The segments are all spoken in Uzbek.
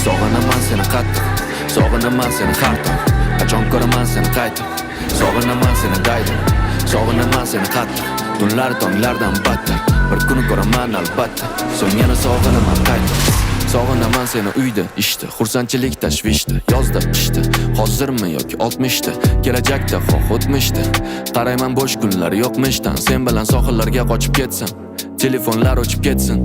Sog'inaman seni qattiq, sog'inaman seni har tong. Qachon ko'raman seni qaytib, sog'inaman seni daydim. Sog'inaman seni qattiq, tunlar tonglardan battar. Bir kuni ko'raman albatta, so'ng yana sog'inaman qaytib. Sog'inaman seni uyda, ishda, xursandchilik tashvishda, yozda, qishda, hozirmi yoki 60da, kelajakda, xoh o'tmishda. Qarayman bo'sh kunlar yo'qmishdan, sen bilan sohillarga qochib ketsam, telefonlar o'chib ketsin.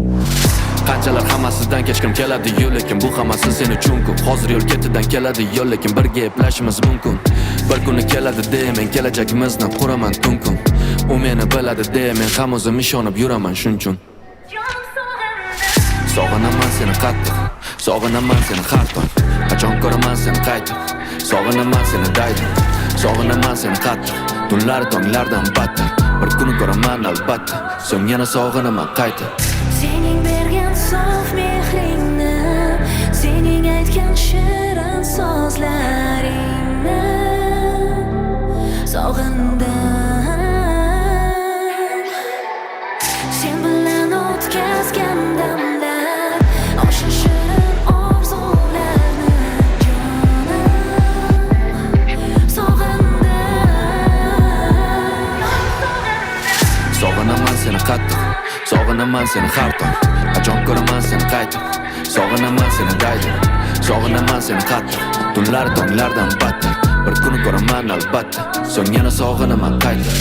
Qanchalar hammasidan kechkim keladi-yu, lekin bu hammasi sen uchun-ku. Hozir yo'l ketidan keladi-yu, lekin birga eplashimiz mumkin. Bir kuni keladi de, men kelajagimizni quraman tun-kun. U meni biladi de, men ham o'zim ishonib yuraman shunchun. Sog'inaman seni qattiq, sog'inaman seni har tong. Qachon ko'raman seni qaytib, sog'inaman seni daydim. Sog'inaman seni qattiq, tunlar tonglardan battar. Bir kuni ko'raman albatta, so'ng yana sog'inaman qaytib. Sening bergan sof mehringni, sening aytgan shirin so'zlaringni sog'indim. Sen bilan o'tkazgan damlar, o'sha shirin orzularni jonim sog'indim. Sog'inaman seni qattiq, sog'inaman seni har tong. Qachon ko'raman seni qaytib, sog'inaman seni daydim. Sog'inaman seni qattiq, tunlar tonglardan battar. Bir kuni ko'raman albatta, so'ng yana sog'inaman qaytib.